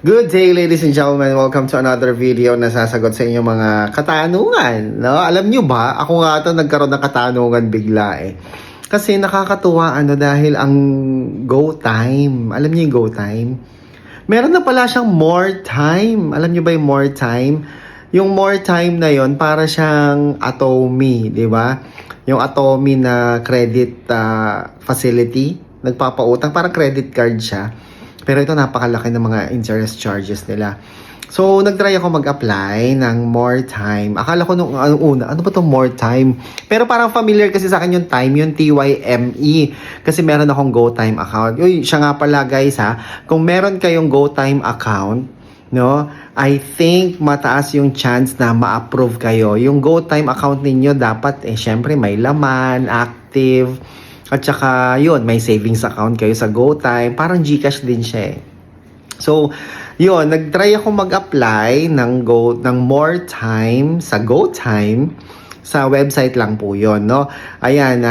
Good day, ladies and gentlemen. Welcome to another video na sasagot sa inyong mga katanungan. No? Alam nyo ba, ako nga ito nagkaroon ng katanungan bigla eh. Kasi nakakatuwa dahil ang Go Time, alam niyo yung Go Time? Meron na pala siyang more time. Alam niyo ba yung more time? Yung more time na yon para siyang Atomy, di ba? Yung Atomy na credit facility, nagpapautang, parang credit card siya. Pero ito napakalaki ng mga interest charges nila. So, nag-try ako mag-apply ng more time. Akala ko nung una, ano ba itong more time? Pero parang familiar kasi sa akin yung time, yung TYME. Kasi meron akong GoTime account. Uy, siya nga pala guys ha. Kung meron kayong GoTime account, no, I think mataas yung chance na ma-approve kayo. Yung GoTime account ninyo dapat, syempre may laman, active, at saka yun, may savings account kayo sa GoTime. Parang GCash din siya eh. So, yun, nag-try ako mag-apply ng more time sa GoTime. Sa website lang po yun, no? Ayan,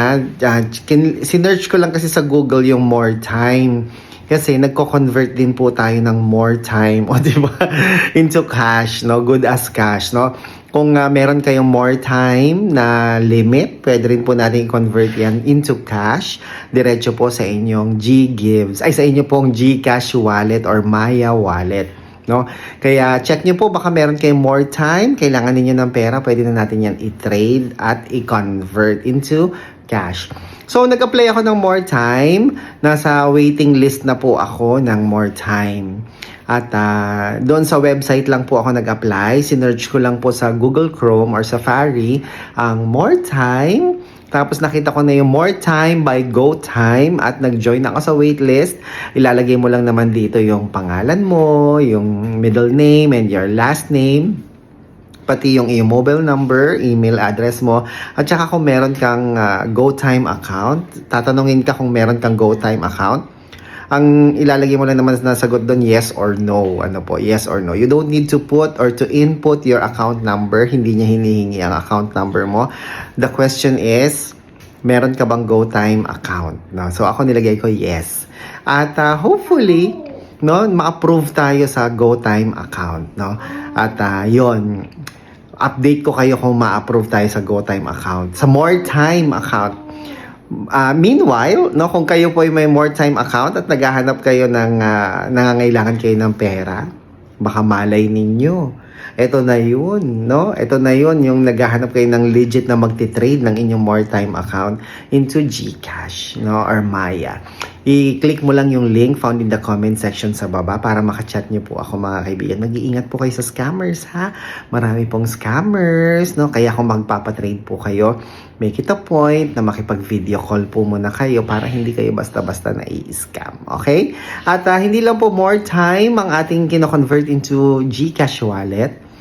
sinearch ko lang kasi sa Google yung more time. Kasi nagko-convert din po tayo ng more time, o di ba? Into cash, no? Good as cash, no? Kung meron kayong more time na limit, pwede rin po natin i-convert yan into cash. Diretso po sa inyong G-Gives. Ay, sa inyo pong GCash wallet or Maya wallet. No? Kaya check nyo po, baka meron kayong more time, kailangan niyo ng pera, pwede na natin yan i-trade at i-convert into cash. So, nag-apply ako ng more time. Nasa waiting list na po ako ng more time. At doon sa website lang po ako nag-apply. Sinearch ko lang po sa Google Chrome or Safari ang more time. Tapos nakita ko na yung more time by GoTime at nag-join ako sa waitlist. Ilalagay mo lang naman dito yung pangalan mo, yung middle name and your last name. Pati yung iyong mobile number, email address mo, at saka kung meron kang GoTime account, tatanungin ka kung meron kang GoTime account. Ang ilalagay mo lang naman na sagot doon, yes or no. Ano po, yes or no. You don't need to put or to input your account number. Hindi niya hinihingi ang account number mo. The question is, meron ka bang GoTime account? No? So ako nilagay ko yes. At hopefully, no, ma-approve tayo sa GoTime account, no? At yon, update ko kayo kung ma-approve tayo sa GoTime account. Sa more time account. Meanwhile, no, kung kayo po ay may more time account at naghahanap kayo ng nangangailangan kayo ng pera, baka malay ninyo. Ito na yun, no? Ito na yun, yung naghahanap kayo ng legit na magti-trade ng inyong more time account into GCash, no? Or Maya. I-click mo lang yung link found in the comment section sa baba para makachat nyo po ako mga kaibigan. Mag-iingat po kayo sa scammers, ha? Marami pong scammers, no? Kaya kung magpapatrade po kayo, make it a point na makipag-video call po muna kayo para hindi kayo basta-basta na i-scam, okay? At hindi lang po more time ang ating kino-convert into GCash wallet.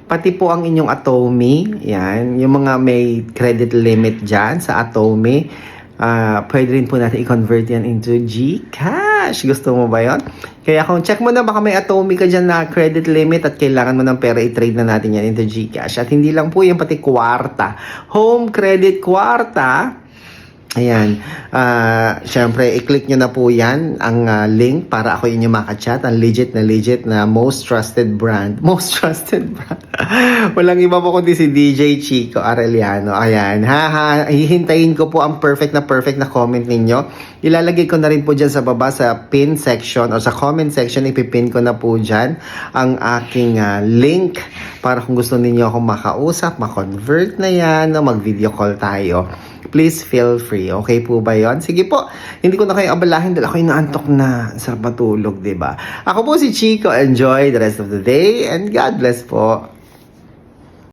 Pati po ang inyong Atomy, yan, yung mga may credit limit dyan sa Atomy, pwede rin po natin i-convert yan into GCash. Gusto mo ba yun? Kaya kung check mo na, baka may Atomy ka dyan na credit limit at kailangan mo ng pera, i-trade na natin yan into GCash. At hindi lang po yung pati kwarta. Home credit kwarta. Ayan. Syempre, i-click nyo na po yan, ang link para ako inyo makachat. Ang legit na most trusted brand. Most trusted brand. Walang iba po kundi si DJ Chico Arellano. Ayan. Hihintayin ko po ang perfect na comment ninyo. Ilalagay ko na rin po dyan sa baba sa pin section or sa comment section. Ipipin ko na po dyan ang aking link para kung gusto ninyo akong makausap, makonvert na yan, no? Mag-video call tayo. Please feel free. Okay po ba yon? Sige po. Hindi ko na kayo abalahin dahil ako inaantok na. Sarap matulog, diba? Ako po si Chico. Enjoy the rest of the day and God bless po.